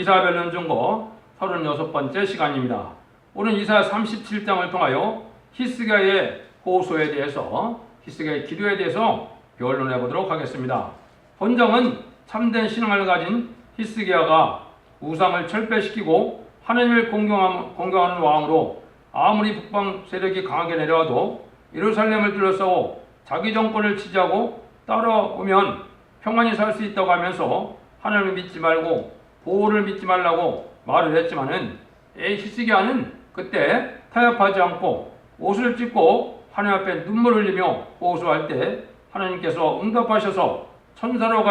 이사야 변론 중고 36번째 시간입니다. 오늘 이사야 37장을 통하여 히스기야의 호소에 대해서, 히스기야의 기도에 대해서 변론해 보도록 하겠습니다. 본정은 참된 신앙을 가진 히스기야가 우상을 철폐시키고 하나님을 공경하는 왕으로 아무리 북방 세력이 강하게 내려와도 예루살렘을 둘러싸고 자기 정권을 지지하고 따라오면 평안히 살 수 있다고 하면서 하나님을 믿지 말고 보호를 믿지 말라고 말을 했지만은 히스기야는 그때 타협하지 않고 옷을 찢고 하나님 앞에 눈물을 흘리며 호소할 때 하나님께서 응답하셔서 천사로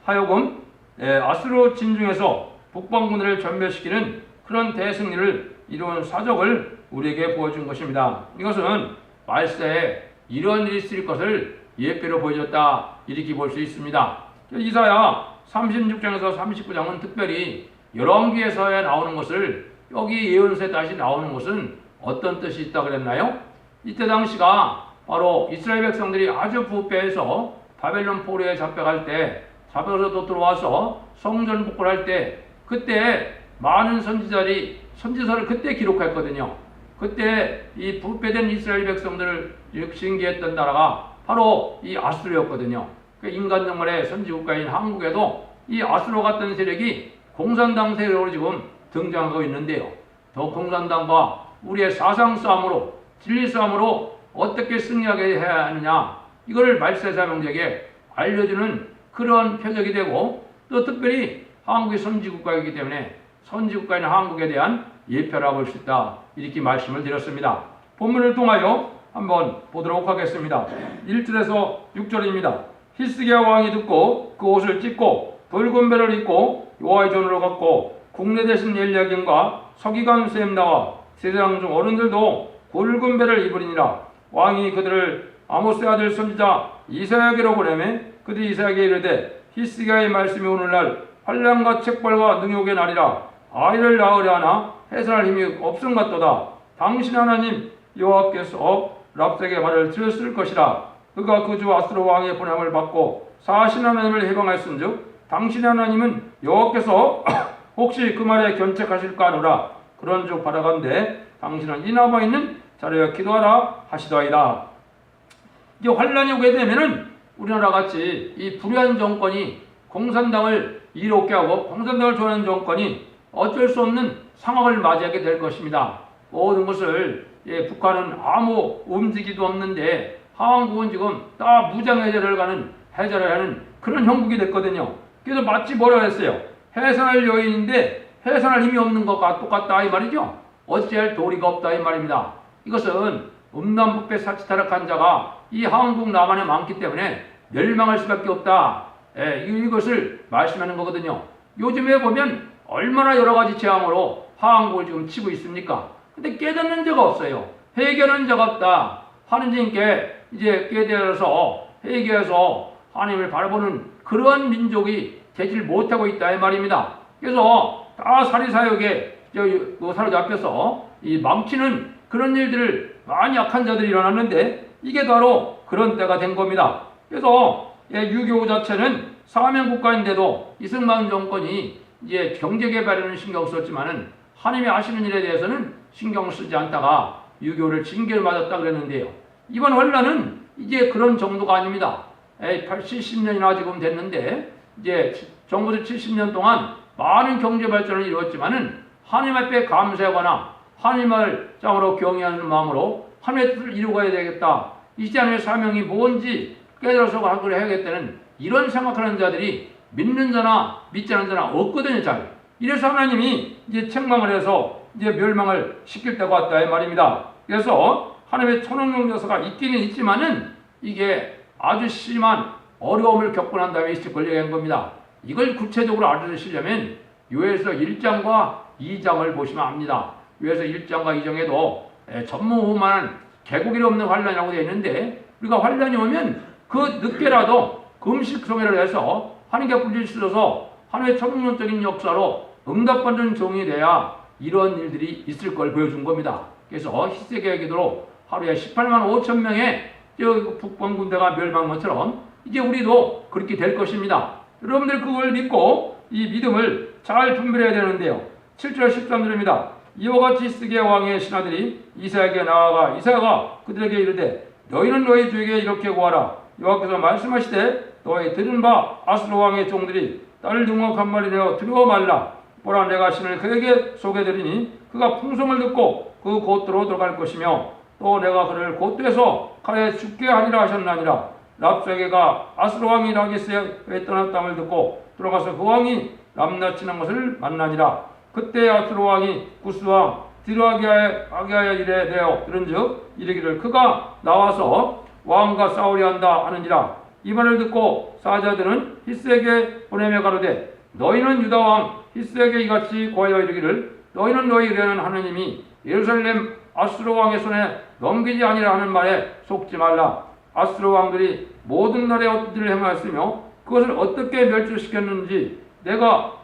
하여금 아수르 진중에서 북방군을 전멸시키는 그런 대승리를 이룬 사적을 우리에게 보여준 것입니다. 이것은 말세에 이런 일이 있을 것을 예표로 보여줬다, 이렇게 볼 수 있습니다. 이사야 36장에서 39장은 특별히 열왕기에서 나오는 것을, 여기 예언서에 다시 나오는 것은 어떤 뜻이 있다 그랬나요? 이때 당시가 바로 이스라엘 백성들이 아주 부패해서 바벨론 포로에 잡혀갈 때, 잡혀서 들어와서 성전 복구를 할 때, 그때 많은 선지서를 그때 기록했거든요. 그때 이 부패된 이스라엘 백성들을 징계했던 나라가 바로 이 아수르였거든요. 인간 정말의 선지국가인 한국에도 이 아수르 같은 세력이 공산당 세력으로 지금 등장하고 있는데요. 더 공산당과 우리의 사상 싸움으로, 진리 싸움으로 어떻게 승리하게 해야 하느냐, 이거를 말세사명제에게 알려주는 그런 표적이 되고, 또 특별히 한국이 선지국가이기 때문에 선지국가인 한국에 대한 예표라고 볼 수 있다, 이렇게 말씀을 드렸습니다. 본문을 통하여 한번 보도록 하겠습니다. 1절에서 6절입니다. 히스기야 왕이 듣고 그 옷을 찢고 붉은 배를 입고 여호와의 전으로 갔고, 국내 대신 엘리야김과 서기관 셈나와 세상 중 어른들도 굵은 배를 입으리니라. 왕이 그들을 아모스의 아들 선지자 이사야에게로 보내매 그들이 이사야에게 이르되, 히스기야의 말씀이 오늘날 환난과 책벌과 능욕의 날이라. 아이를 낳으려 하나 해산할 힘이 없음 같도다. 당신 하나님 여호와께서 랍색의 말을 들었을 것이라. 그가 그 주 아수르 왕의 보냄을 받고 사신 하나님을 해방하였은즉 당신의 하나님은 여호와께서 혹시 그 말에 견책하실까 하노라. 그런즉 바라건대 당신은 이 남아 있는 자리에 기도하라 하시더이다. 이제 환란이 오게 되면은 우리나라 같이 이 불의한 정권이 공산당을 이롭게 하고 공산당을 좋아하는 정권이 어쩔 수 없는 상황을 맞이하게 될 것입니다. 모든 것을 북한은 아무 움직이도 없는데 한국은 지금 다 무장해제를 하는 그런 형국이 됐거든요. 그래서 마치 뭐라 했어요? 해산할 여인인데 해산할 힘이 없는 것과 똑같다, 이 말이죠. 어찌할 도리가 없다, 이 말입니다. 이것은 음란부패 사치타락한 자가 이 한국 남한에 많기 때문에 멸망할 수밖에 없다, 이것을 말씀하는 거거든요. 요즘에 보면 얼마나 여러 가지 재앙으로 한국을 지금 치고 있습니까? 근데 깨닫는 자가 없어요. 회개하는 자가 없다. 하느님께 이제 깨달아서 회개해서 하나님을 바라보는 그러한 민족이 되질 못하고 있다, 이 말입니다. 그래서 다 사리사욕에 사로잡혀서 이 망치는 그런 일들을 많이 약한 자들이 일어났는데, 이게 바로 그런 때가 된 겁니다. 그래서 6.25 자체는 사명국가인데도 이승만 정권이 이제 경제개발에는 신경 썼지만은 하나님이 하시는 일에 대해서는 신경 쓰지 않다가 6.25를 징계를 맞았다 그랬는데요. 이번 환란은 이제 그런 정도가 아닙니다. 70년이나 지금 됐는데, 이제 정부들 70년 동안 많은 경제 발전을 이루었지만은 하나님 앞에 감사하거나 하나님을 짱으로 경외하는 마음으로 하나님의 뜻을 이루어야 되겠다, 이제 하나님의 사명이 뭔지 깨달아서 그걸 해야겠다는 이런 생각하는 자들이 믿는 자나 믿지 않는 자나 없거든요, 잘. 이래서 하나님이 이제 책망을 해서 이제 멸망을 시킬 때가 왔다, 이 말입니다. 그래서 하나님의 천원용 녀석가 있기는 있지만은 이게 아주 심한 어려움을 겪고 난 다음에 있을 걸 얘기한 겁니다. 이걸 구체적으로 알아주시려면 요에서 1장과 2장을 보시면 압니다. 요에서 1장과 2장에도 전무후무한 개고기를 없는 환란이라고 되어 있는데, 우리가 환란이 오면 그 늦게라도 금식성회를 해서 하나님께 부르짖어서 하나님의 천문적인 역사로 응답받는 종이 돼야 이런 일들이 있을 걸 보여준 겁니다. 그래서 히스기야의 기도로 하루에 18만 5천 명의 북방군대가 멸망한 것처럼 이제 우리도 그렇게 될 것입니다. 여러분들 그걸 믿고 이 믿음을 잘 분별해야 되는데요. 7절 13절입니다. 이와 같이 히스기야 왕의 신하들이 이사야에게 나아가 이사야가 그들에게 이르되 너희는 너희 주에게 이렇게 구하라. 여호와께서 말씀하시되 너희 들은 바 아수르 왕의 종들이 딸을 능혹한 말이 되어 두려워 말라. 보라 내가 신을 그에게 소개드리니 그가 풍성을 듣고 그 곧도로 들어갈 것이며 또 내가 그를 곧돼서 칼에 죽게 하리라 하셨나니라. 랍사게가 아수르 왕이 라기스에 떠난 땅을 듣고 들어가서 그 왕이 람나치는 것을 만나니라. 그때 아수르 왕이 구스 왕 디르아기아의 일에 대하여 들은즉 이르기를 그가 나와서 왕과 싸우려 한다 하느니라. 이 말을 듣고 사자들은 히스에게 보내며 가로되 너희는 유다 왕 히스에게 이같이 고하여 이르기를 너희는 너희 의뢰하는 하느님이 예루살렘 아수르 왕의 손에 넘기지 아니라 하는 말에 속지 말라. 아수르 왕들이 모든 나라에 어떤 일을 행하였으며 그것을 어떻게 멸절시켰는지 내가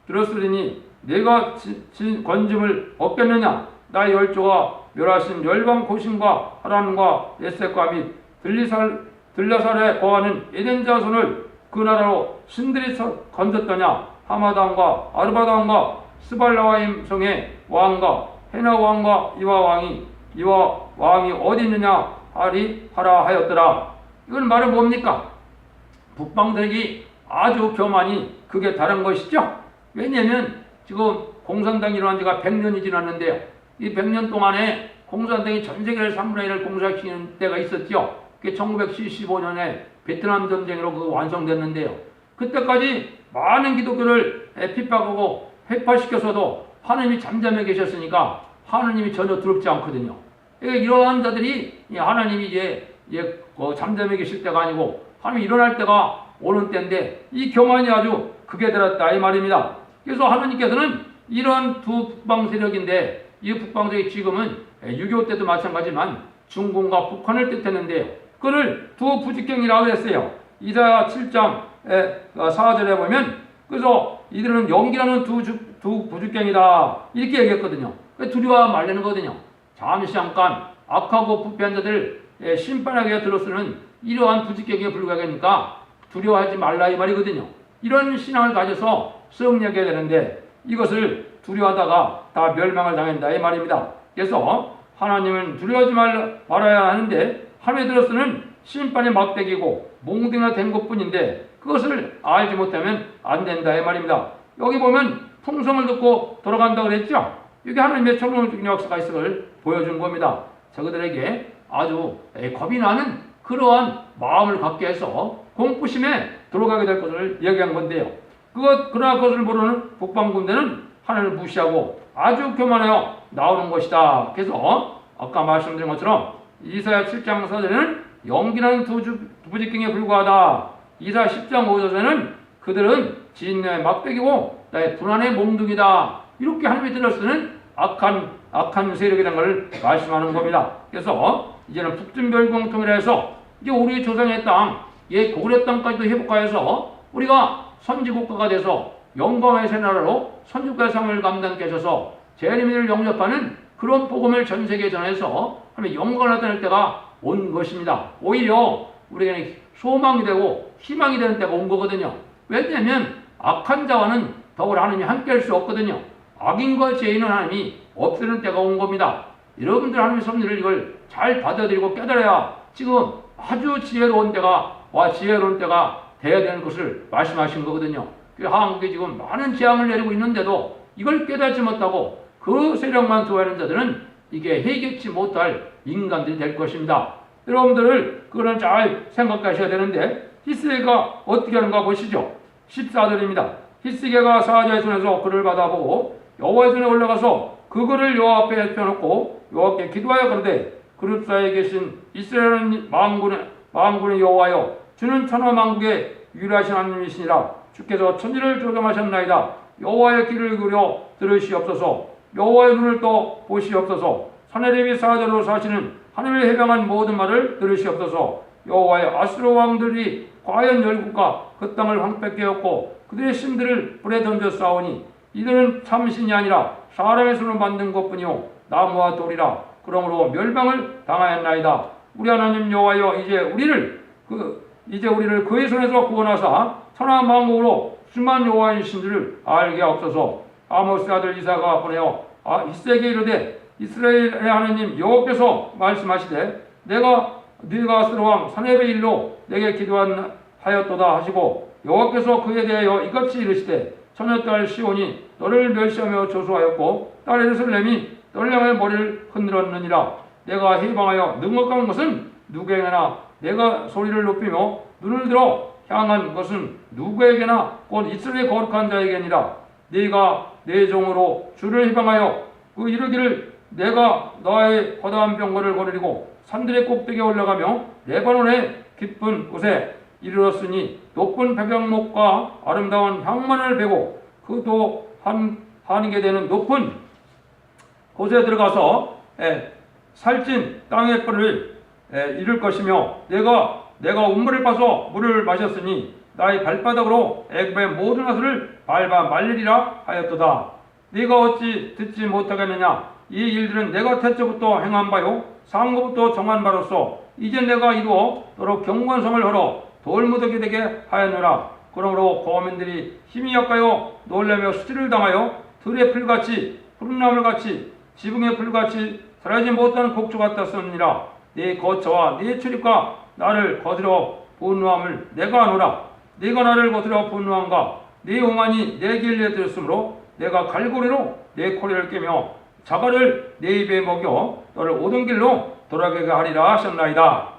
들었으리니 내가 건짐을 얻겠느냐. 나의 열조가 멸하신 열방 고신과 하란과 에셋과 및 들라살에 거하는 에덴 자손을 그 나라로 신들이 건졌더냐. 하마당과 아르바당과 스발라와임 성의 왕과 헤나 왕과 이와 왕이 어디 있느냐 하라 하였더라. 이건 말은 뭡니까? 북방들이 아주 교만이 그게 다른 것이죠. 왜냐하면 지금 공산당이 일어난 지가 100년이 지났는데요. 이 100년 동안에 공산당이 전 세계를 3분의 1을 공사시키는 때가 있었죠. 그게 1975년에 베트남 전쟁으로 그 완성됐는데요. 그때까지 많은 기독교를 핍박하고 회파시켜서도 하느님이 잠잠해 계셨으니까 하느님이 전혀 두렵지 않거든요. 이러한 자들이 하나님이 이제 잠잠해 계실 때가 아니고 하나님이 일어날 때가 오는 때인데 이 교만이 아주 극에 달했다 이 말입니다. 그래서 하나님께서는 이런 두 북방 세력인데 이 북방 세력이 지금은 6.25 때도 마찬가지지만 중공과 북한을 뜻했는데요. 그걸 두 부직경이라고 했어요. 이사야 7장 4절에 보면 그래서 이들은 연기라는 두 부직경이다 이렇게 얘기했거든요. 두려워 말리는 거거든요. 잠시 잠깐 악하고 부패한 자들 심판하게 들어서는 이러한 부직경에 불과하니까 두려워하지 말라 이 말이거든요. 이런 신앙을 가져서 승리하게 되는데 이것을 두려워하다가 다 멸망을 당한다 이 말입니다. 그래서 하나님은 두려워하지 말아야 하는데 하나님에 들어서는 심판의 막대기고 몽둥이가 된 것뿐인데 그것을 알지 못하면 안 된다 이 말입니다. 여기 보면 풍성을 듣고 돌아간다고 그랬죠. 이게 하나님의 청동적인 역사가 있음을 보여준 겁니다. 저그들에게 아주 겁이 나는 그러한 마음을 갖게 해서 공포심에 들어가게 될 것을 얘기한 건데요. 그러나 그것을 모르는 북방군대는 하나님을 무시하고 아주 교만하여 나오는 것이다. 그래서 아까 말씀드린 것처럼 이사야 7장 4절에는 연기나는 두 부직경에 불과하다. 이사야 10장 5절에는 그들은 진노의 막대기고 나의 불안의 몽둥이다. 이렇게 하나님이 들었으는 악한 세력이라는 걸 말씀하는 겁니다. 그래서 이제는 북진별공통이라 해서 이제 우리 조상의 땅, 고구려 땅까지도 회복하여서 우리가 선지국가가 돼서 영광의 새 나라로 선지국가의 상을 감당케 하셔서 재림을 영접하는 그런 복음을 전 세계에 전해서 하나님의 영광을 나타낼 때가 온 것입니다. 오히려 우리에게는 소망이 되고 희망이 되는 때가 온 거거든요. 왜냐하면 악한 자와는 더불어 하나님이 함께 할 수 없거든요. 악인과 죄인은 하나님이 없애는 때가 온 겁니다. 여러분들 하나님의 섭리를 이걸 잘 받아들이고 깨달아야 지금 아주 지혜로운 때가 돼야 되는 것을 말씀하신 거거든요. 한국에 지금 많은 재앙을 내리고 있는데도 이걸 깨닫지 못하고 그 세력만 좋아하는 자들은 이게 해결치 못할 인간들이 될 것입니다. 여러분들을 그거는 잘 생각하셔야 되는데 히스기야가 어떻게 하는가 보시죠. 14절입니다. 히스기야가 사자의 손에서 글을 받아보고 여호와의 손에 올라가서 그 글을 여호와 앞에 펴놓고 여호와께 기도하여 그러되 그룹 사이에 계신 이스라엘 만군의 여호와여 주는 천하만국의 유일하신 하나님이시니라. 주께서 천지를 조경하셨나이다. 여호와의 귀를 기울여 들으시옵소서. 여호와의 눈을 떠 보시옵소서. 사내립이 사자로 사시는 하늘을 해방한 모든 말을 들으시옵소서. 여호와의 아수르 왕들이 과연 열국과 그 땅을 황폐케 하였고 그들의 신들을 불에 던져 싸우니 이들은 참신이 아니라 사람의 손으로 만든 것뿐이요 나무와 돌이라. 그러므로 멸망을 당하였나이다. 우리 하나님 여호와여 이제 우리를 그의 손에서 구원하사 천하 만국으로 수만 여호와의 신들을 알게 하옵소서. 아모스 아들 이사가 보내어 이세에게 이르되 이스라엘의 하나님 여호와께서 말씀하시되 내가 네가 스로왕 사렙의 일로 내게 기도하였도다 하시고 여호와께서 그에 대하여 이같이 이르시되 처녀딸 시온이 너를 멸시하며 조소하였고 딸 예루살렘이 너를 향하여 머리를 흔들었느니라. 내가 해방하여 능력한 것은 누구에게나 내가 소리를 높이며 눈을 들어 향한 것은 누구에게나 곧 이스라엘의 거룩한 자에게니라. 네가 내 종으로 주를 해방하여 그 이르기를 내가 너의 허다한 병거를 거느리고 산들의 꼭대기에 올라가며 레바논의 깊은 곳에 이르렀으니 높은 백양목과 아름다운 향만을 베고 그도 한게 되는 높은 곳에 들어가서 살찐 땅의 뿔을 이룰 것이며 내가 운물을 빠서 물을 마셨으니 나의 발바닥으로 애굽의 모든 하수를 밟아 말리리라 하였도다. 네가 어찌 듣지 못하겠느냐? 이 일들은 내가 태초부터 행한 바요 상고부터 정한 바로서 이제 내가 이루어 너로 경건성을 걸어 돌무더기 되게 하였노라. 그러므로 거민들이 힘이 약하여 놀라며 수치를 당하여 들의 풀같이 푸른나물같이 지붕의 풀같이 사라지지 못하는 곡조 같았느니라. 네 거처와 네 출입과 나를 거스려 분노함을 내가 아노라. 네가 나를 거스려 분노함과 네 오만이 내 길에 들었으므로 내가 갈고리로 내 코리를 깨며 자갈을 내 입에 먹여 너를 오던 길로 돌아가게 하리라 하셨나이다.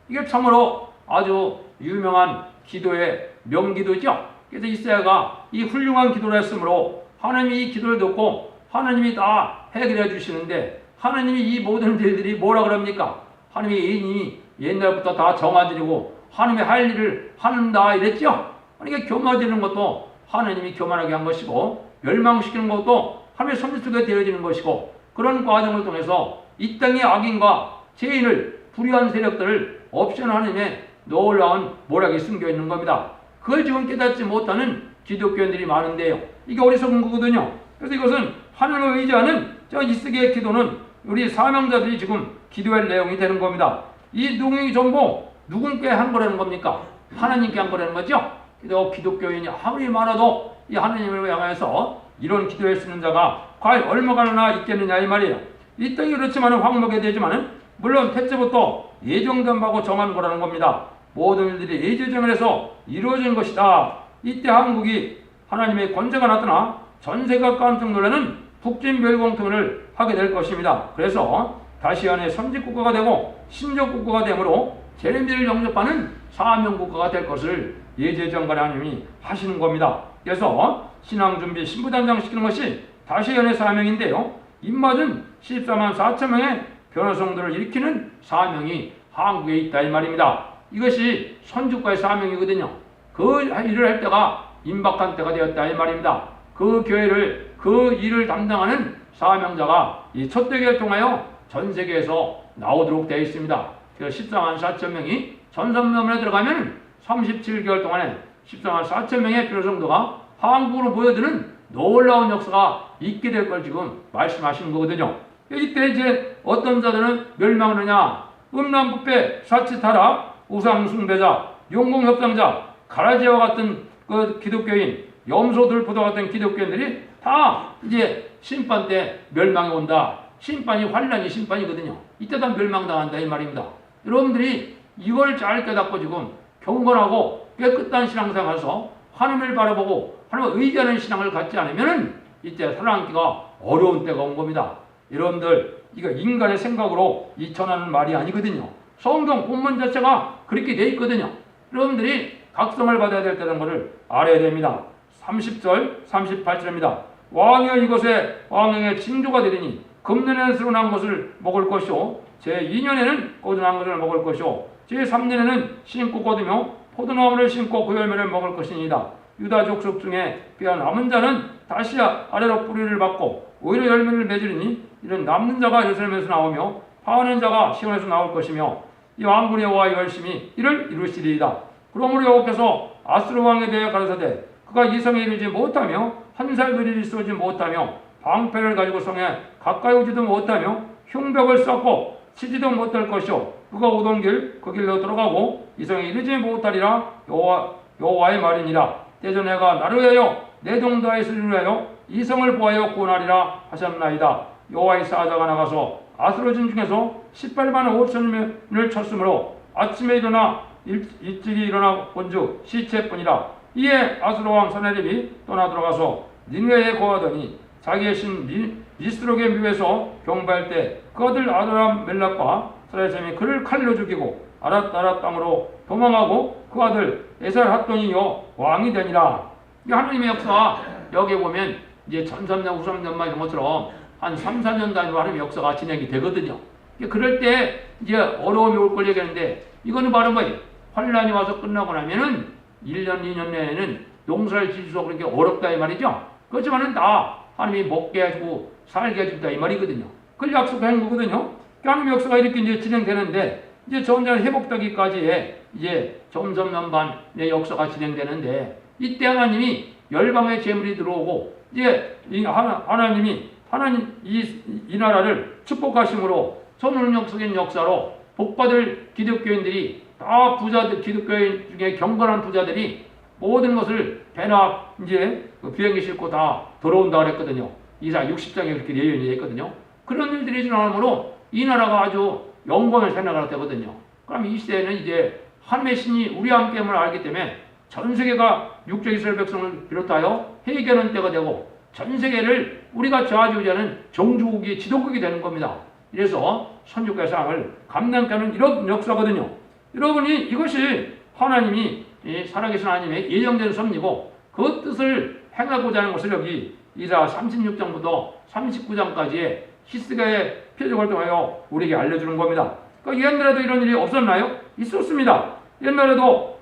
이게 참으로 아주 유명한 기도의 명기도죠. 그래서 이사야가 이 훌륭한 기도를 했으므로 하나님이 이 기도를 듣고 하나님이 다 해결해 주시는데 하나님이 이 모든 일들이 뭐라 그럽니까? 하나님이 이미 옛날부터 다 정해드리고 하나님이 할 일을 한다 이랬죠. 그러니까 교만해지는 것도 하나님이 교만하게 한 것이고 멸망시키는 것도 하나님의 섭리 속에 되어지는 것이고 그런 과정을 통해서 이 땅의 악인과 죄인을 불의한 세력들을 없애는 하나님의 놀라운 모략이 숨겨있는 겁니다. 그걸 지금 깨닫지 못하는 기독교인들이 많은데요. 이게 어리석은 거거든요. 그래서 이것은 하나님을 의지하는 이스라엘의 기도는 우리 사명자들이 지금 기도할 내용이 되는 겁니다. 이 내용이 전부 누군께 한 거라는 겁니까? 하나님께 한 거라는 거죠. 그래서 기독교인이 아무리 많아도 이 하나님을 향해서 이런 기도할 수 있는 자가 과연 얼마나 있겠느냐 이 말이에요. 이 땅이 그렇지만 황무하게 되지만 물론 태초부터 예정된 바고 정한 거라는 겁니다. 모든 일들이 예정해서 이루어진 것이다. 이때 한국이 하나님의 권세가 나타나 전세가 깜짝 놀라는 북진별공통을 하게 될 것입니다. 그래서 다시안의 선지국가가 되고 신적국가가 되므로 재림들을 영접하는 사명국가가 될 것을 예제정간에 하나님이 하시는 겁니다. 그래서 신앙준비 신부단장 시키는 것이 다시안의 사명인데요. 입맞은 14만 4천 명의 변호성들을 일으키는 사명이 한국에 있다 이 말입니다. 이것이 선주과의 사명이거든요. 그 일을 할 때가 임박한 때가 되었다 이 말입니다. 그 교회를 그 일을 담당하는 사명자가 이 첫 대교를 통하여 전 세계에서 나오도록 되어 있습니다. 그래서 14만 4천 명이 전선면에 들어가면 37개월 동안에 14만 4천 명의 변호성도가 한국으로 모여드는 놀라운 역사가 있게 될 걸 지금 말씀하시는 거거든요. 이때 이제 어떤 자들은 멸망하느냐? 음란부패, 사치타락, 우상숭배자, 용공협상자, 가라지와 같은 그 기독교인, 염소들보다 같은 기독교인들이 다 이제 심판 때 멸망이 온다. 심판이 환란이 심판이거든요. 이때 다 멸망당한다 이 말입니다. 여러분들이 이걸 잘 깨닫고 지금 경건하고 깨끗한 신앙생활에서 하나님을 바라보고 하나님을 의지하는 신앙을 갖지 않으면 이때 살아남기가 어려운 때가 온 겁니다. 여러분들 이거 인간의 생각으로 이 전하는 말이 아니거든요. 성경 본문 자체가 그렇게 돼 있거든요. 여러분들이 각성을 받아야 될 때라는 것을 알아야 됩니다. 30절 38절입니다. 왕이여 이것에 왕의 징조가 되리니 금년에는 스러운 것을 먹을 것이요 제2년에는 꼬둔한 것을 먹을 것이요 제3년에는 심고 거두며 포도나무를 심고 그 열매를 먹을 것이니이다. 유다 족속 중에 빼앗 남은 자는 다시 아래로 뿌리를 받고 오히려 열매를 맺으리니 이런 남는 자가 예루살렘에서 나오며 파하는 자가 시온에서 나올 것이며 이 왕군의 여호와 열심히 이를 이루시리이다. 그러므로 여호와께서 아수르 왕에 대해 가라사대 그가 이 성에 이르지 못하며 한 살들이 쏘지 못하며 방패를 가지고 성에 가까이 오지도 못하며 흉벽을 쌓고 치지도 못할 것이요 그가 오던 길 그 길로 들어가고 이 성에 이르지 못하리라 여호와의 말이니라. 대전해가 나를 위하여 내 동다에스를 위하여 이성을 보하여 구원하리라 하셨나이다. 여호와의 사자가 나가서 아스로진 중에서 18만 5천명을 쳤으므로 아침에 일어나 일찍이 일어나 본즉 시체뿐이라. 이에 아스로 왕 사나립이 떠나 들어가서 니느웨에 거하더니 자기의 신 니스록의 묘에서 경배할 때 그 아들 아도람 멜락과 사라셈이 그를 칼로 죽이고 아랏나라 땅으로 도망하고 그 아들 에살 핫돈이요 왕이 되니라. 이 하나님의 역사 여기 보면 이제 1300, 5300만 이런 것처럼 한 3, 4년 단위로 하나님의 역사가 진행이 되거든요. 그럴 때 이제 어려움이 올 걸 얘기하는데 이거는 바로 뭐예요? 환란이 와서 끝나고 나면은 1년, 2년 내에는 농사를 지을 수 그렇게 어렵다 이 말이죠. 그렇지만은 다 하나님이 먹게 해주고 살게 해준다 이 말이거든요. 그걸 약속한 거거든요. 하나님의 역사가 이렇게 이제 진행되는데 이제 점점 회복되기까지 이제 점점면반의 역사가 진행되는데 이때 하나님이 열방의 재물이 들어오고 이제 하나님 이 나라를 축복하심으로 선운역적인 역사로 복받을 기독교인들이 다 부자들 기독교인 중에 경건한 부자들이 모든 것을 배나 이제 비행기 싣고 다 돌아온다 그랬거든요. 이사 60장에 그렇게 예언이 되어 있거든요. 그런 일들이 일어나므로 이 나라가 아주 영광을 생각할 때거든요. 그럼 이 시대에는 이제 하나님의 신이 우리와 함께함을 알기 때문에 전 세계가 육적 이스라엘 백성을 비롯하여 회개하는 때가 되고 전 세계를 우리가 좌지우지하는 정주국이 지도국이 되는 겁니다. 이래서 선지국의 상을 감당케 하는 이런 역사거든요. 여러분이 이것이 하나님이 살아계신 하나님의 예정된 섭리고 그 뜻을 행하고자 하는 것을 여기 이사 36장부터 39장까지의 히스기야의 표적을 통하여 우리에게 알려주는 겁니다. 그러니까 옛날에도 이런 일이 없었나요? 있었습니다. 옛날에도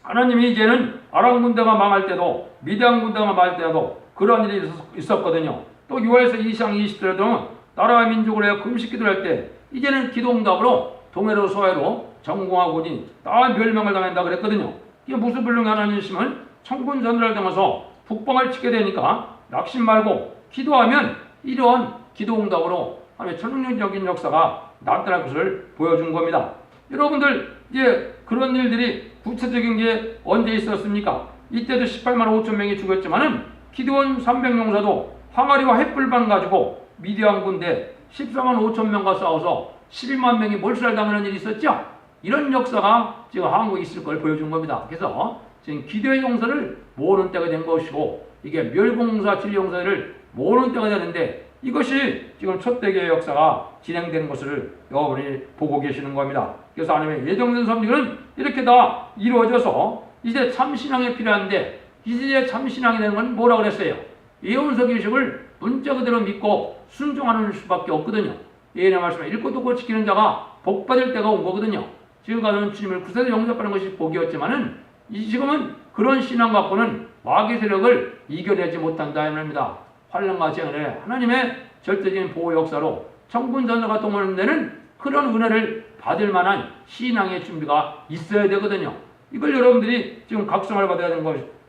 하나님이 이제는 아람 군대가 망할 때도 미디안 군대가 망할 때도 그런 일이 있었거든요. 또 6월에서 2장 20절에도 나라와 민족을 위해 금식기도를 할 때 이제는 기도응답으로 동해로 서해로 전공하고니 다 멸망을 당한다 그랬거든요. 이게 무슨 불능의 하나님이시면 청군 전투를 당해서 북방을 치게 되니까 낙심 말고 기도하면 이러한 기도응답으로 하나님의 천능적인 역사가 나타날 것을 보여준 겁니다. 여러분들 이제 그런 일들이 구체적인 게 언제 있었습니까? 이때도 18만 5천 명이 죽었지만은 기드온 300용사도 항아리와 횃불만 가지고 미디안 군대 14만 5천 명과 싸워서 12만 명이 몰살당하는 일이 있었죠. 이런 역사가 지금 한국에 있을 걸 보여준 겁니다. 그래서 지금 기도의 용사를 모으는 때가 된 것이고 이게 멸공사 진리용사를 모으는 때가 되는데 이것이 지금 첫대교의 역사가 진행되는 것을 여러분이 보고 계시는 겁니다. 그래서 하나님의 예정된 섭리는 이렇게 다 이루어져서 이제 참신앙이 필요한데 이제 참신앙이 되는 건 뭐라고 그랬어요? 예언서 규식을 문자 그대로 믿고 순종하는 수밖에 없거든요. 예언의 말씀을 읽고 듣고 지키는 자가 복받을 때가 온 거거든요. 지금까지는 주님을 구세대 영접하는 것이 복이었지만은 지금은 그런 신앙 갖고는 마귀 세력을 이겨내지 못한다 합니다. 환난과 재앙에 하나님의 절대적인 보호 역사로 청군 전사가 동원하는 데는 그런 은혜를 받을 만한 신앙의 준비가 있어야 되거든요. 이걸 여러분들이 지금 각성을 받아야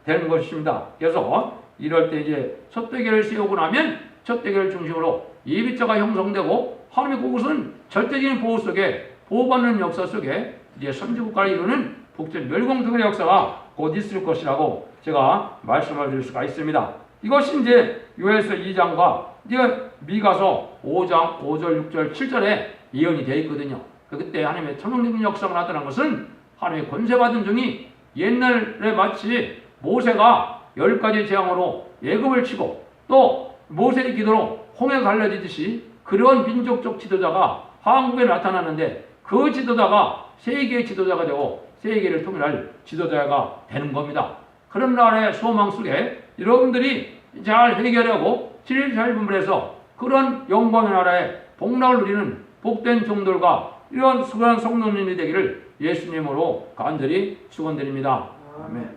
되는 것입니다. 그래서 이럴 때 이제 첫 대결을 세우고 나면 첫 대결을 중심으로 예비자가 형성되고 하나님의 그것은 절대적인 보호 속에 보호받는 역사 속에 이제 선지국가를 이루는 북절 멸공특의 역사가 곧 있을 것이라고 제가 말씀을 드릴 수가 있습니다. 이것이 이제 요엘서 2장과 이제 미가서 5장 5절 6절 7절에 예언이 되어 있거든요. 그때 하나님의 천능적인 역사가 나타난 것은 하나님의 권세받은 종이 옛날에 마치 모세가 10가지 재앙으로 애굽을 치고 또 모세의 기도로 홍해가 갈라지듯이 그런 민족적 지도자가 한국에 나타나는데 그 지도자가 세계의 지도자가 되고 세계를 통일할 지도자가 되는 겁니다. 그런 나라의 소망 속에 여러분들이 잘 해결하고 진리를 잘 분별해서 그런 영광의 나라의 복락을 누리는 복된 종들과 이런 수고한 성도님이 되기를 예수님으로 간절히 축원드립니다. 아멘.